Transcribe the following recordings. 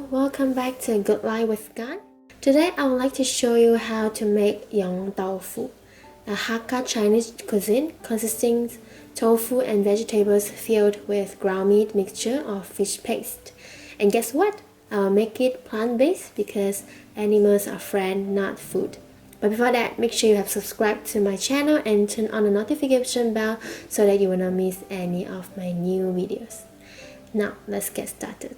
welcome back to Good Life with God. Today I would like to show you how to make Yong tofu, a Hakka Chinese cuisine consisting tofu and vegetables filled with ground meat mixture or fish paste. And guess what? I'll make it plant-based because animals are friend, not food. But before that, make sure you have subscribed to my channel and turn on the notification bell so that you will not miss any of my new videos. Now, let's get started.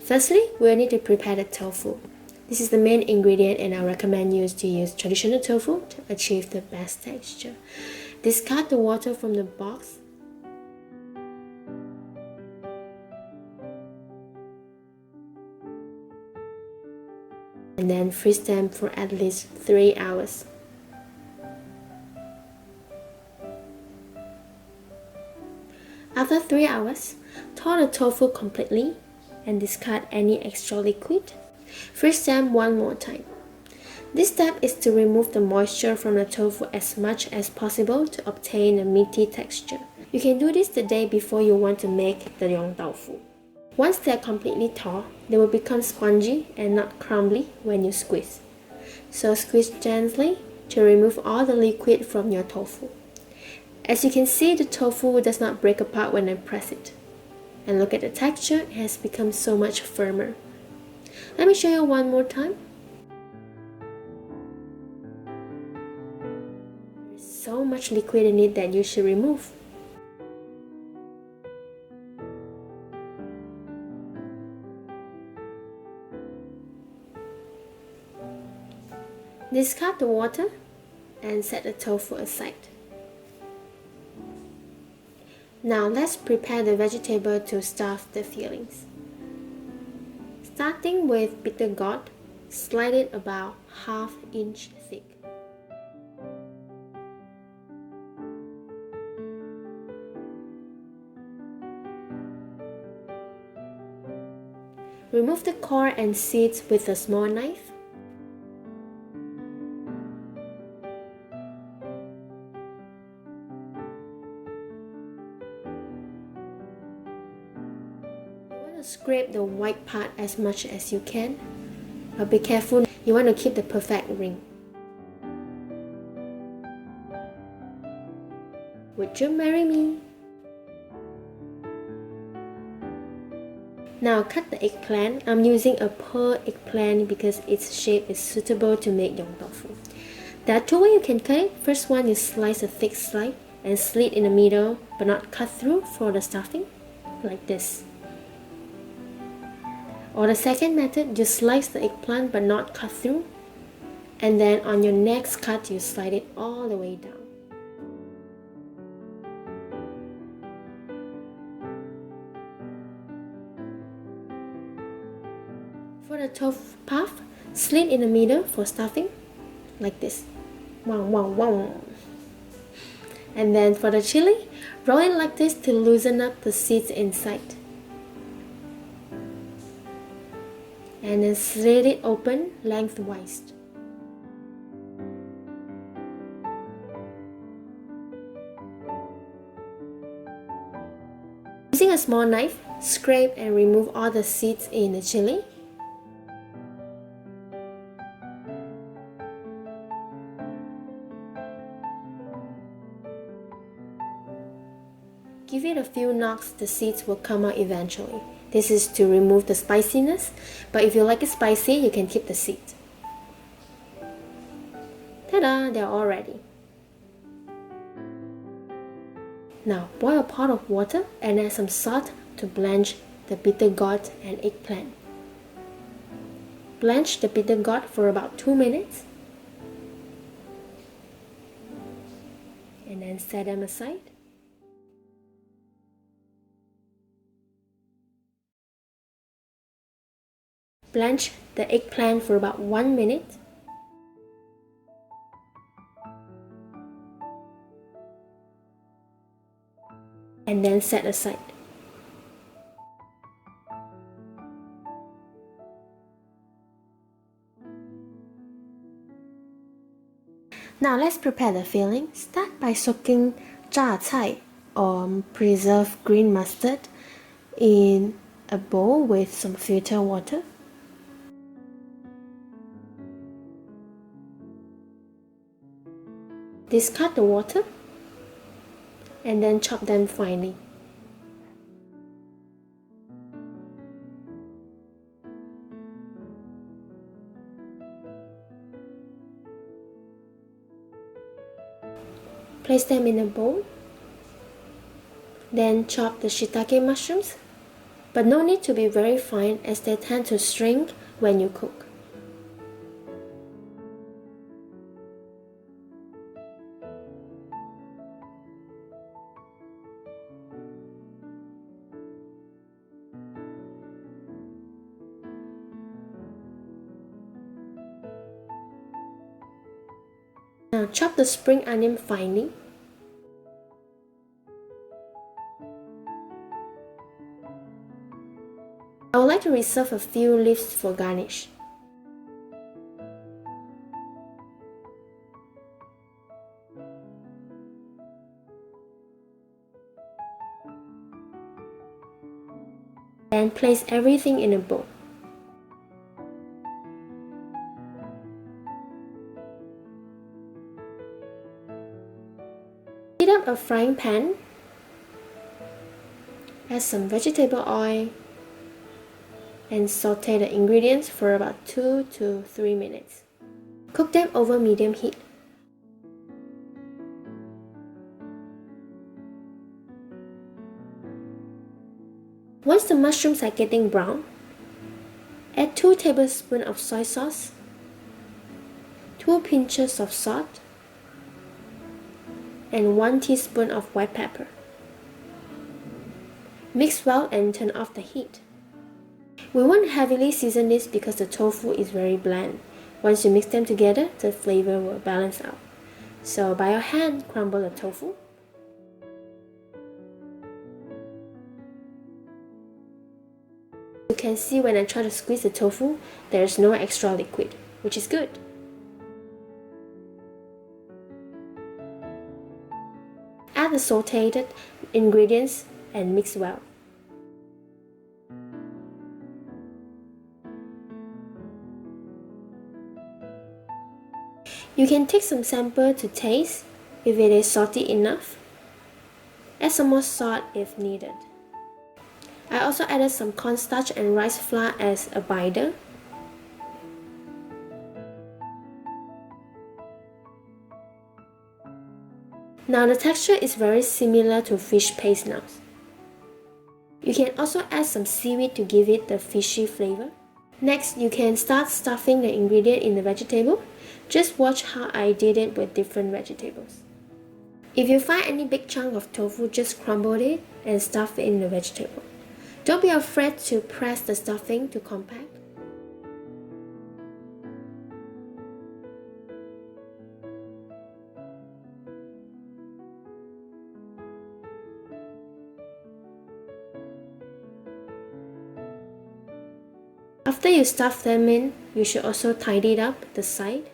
Firstly, we'll need to prepare the tofu. This is the main ingredient and I recommend you to use traditional tofu to achieve the best texture. Discard the water from the box. And then freeze them for at least 3 hours. After 3 hours, thaw the tofu completely and discard any extra liquid. Freeze them one more time. This step is to remove the moisture from the tofu as much as possible to obtain a meaty texture. You can do this the day before you want to make the Yong tofu. Once they are completely thawed, they will become spongy and not crumbly when you squeeze. So squeeze gently to remove all the liquid from your tofu. As you can see, the tofu does not break apart when I press it. And look at the texture, it has become so much firmer. Let me show you one more time. There's so much liquid in it that you should remove. Discard the water and set the tofu aside. Now let's prepare the vegetable to stuff the fillings. Starting with bitter gourd, slice it about ½ inch thick. Remove the core and seeds with a small knife. Scrape the white part as much as you can, but be careful, you want to keep the perfect ring. Would you marry me? Now cut the eggplant. I'm using a pearl eggplant because its shape is suitable to make Yong tofu. There are two ways you can cut it. First one, you slice a thick slice and slit in the middle but not cut through for the stuffing, like this. Or the second method, you slice the eggplant but not cut through, and then on your next cut you slide it all the way down. For the tofu puff, slit in the middle for stuffing, like this. Wow, wow, wow. And then for the chili, roll it like this to loosen up the seeds inside. And then slit it open lengthwise. Using a small knife, scrape and remove all the seeds in the chili. Give it a few knocks, the seeds will come out eventually. This is to remove the spiciness, but if you like it spicy, you can keep the seeds. Ta-da! They're all ready. Now boil a pot of water and add some salt to blanch the bitter gourd and eggplant. Blanch the bitter gourd for about 2 minutes. And then set them aside. Blanch the eggplant for about 1 minute. And then set aside. Now let's prepare the filling. Start by soaking 榨菜 or preserved green mustard in a bowl with some filtered water. Discard the water and then chop them finely. Place them in a bowl. Then chop the shiitake mushrooms, but no need to be very fine as they tend to shrink when you cook. Now chop the spring onion finely. I would like to reserve a few leaves for garnish. Then place everything in a bowl. Heat up a frying pan. Add some vegetable oil and saute the ingredients for about 2 to 3 minutes. Cook them over medium heat. Once the mushrooms are getting brown, add 2 tablespoons of soy sauce, 2 pinches of salt, and 1 teaspoon of white pepper. Mix well and turn off the heat. We won't heavily season this because the tofu is very bland. Once you mix them together, the flavor will balance out. So by your hand, crumble the tofu. You can see when I try to squeeze the tofu, there is no extra liquid, which is good. Add the sauteed ingredients and mix well. You can take some sample to taste if it is salty enough. Add some more salt if needed. I also added some cornstarch and rice flour as a binder. Now the texture is very similar to fish paste now. You can also add some seaweed to give it the fishy flavor. Next, you can start stuffing the ingredient in the vegetable. Just watch how I did it with different vegetables. If you find any big chunk of tofu, just crumble it and stuff it in the vegetable. Don't be afraid to press the stuffing to compact. After you stuff them in, you should also tidy up the side.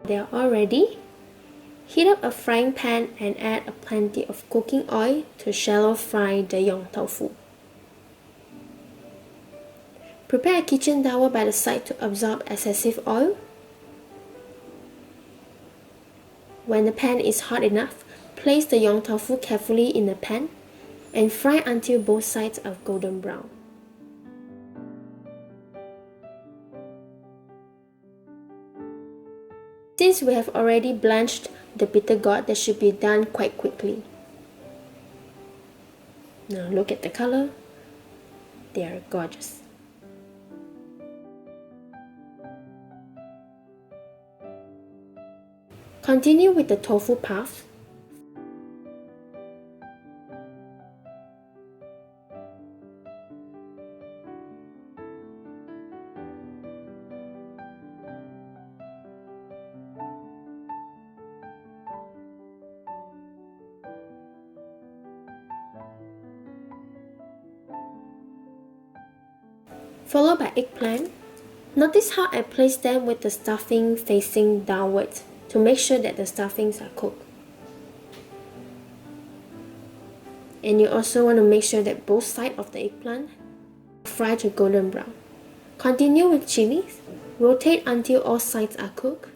They are all ready. Heat up a frying pan and add a plenty of cooking oil to shallow fry the Yong tofu. Prepare a kitchen towel by the side to absorb excessive oil. When the pan is hot enough, place the Yong tofu carefully in the pan and fry until both sides are golden brown. Since we have already blanched the bitter gourd, that should be done quite quickly. Now look at the color. They are gorgeous. Continue with the tofu puff. followed by eggplant. Notice how I place them with the stuffing facing downwards to make sure that the stuffings are cooked. And you also want to make sure that both sides of the eggplant are fried to golden brown. Continue with chilies. Rotate until all sides are cooked.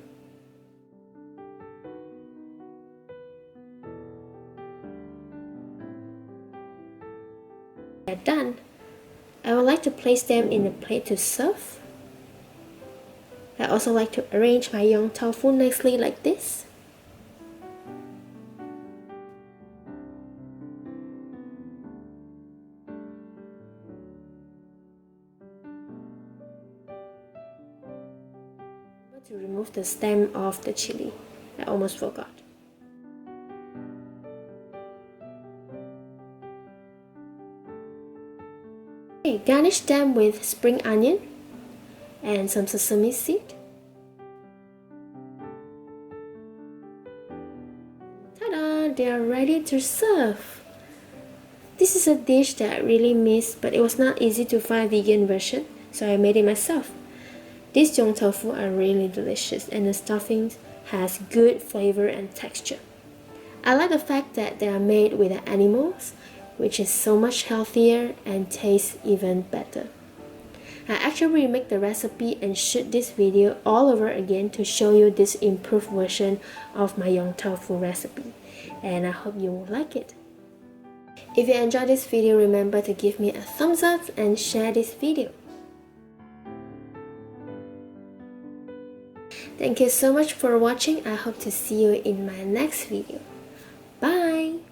They're done. I would like to place them in a plate to serve. I also like to arrange my Yong tofu nicely like this. To remove the stem of the chili. I almost forgot. Okay, garnish them with spring onion and some sesame seed. Ta-da! They are ready to serve. This is a dish that I really miss, but it was not easy to find a vegan version, so I made it myself. These Yong tofu are really delicious and the stuffing has good flavor and texture. I like the fact that they are made with animals, which is so much healthier and tastes even better. I actually remake the recipe and shoot this video all over again to show you this improved version of my Yong tofu recipe, and I hope you will like it. If you enjoyed this video, remember to give me a thumbs up and share this video. Thank you so much for watching. I hope to see you in my next video. Bye!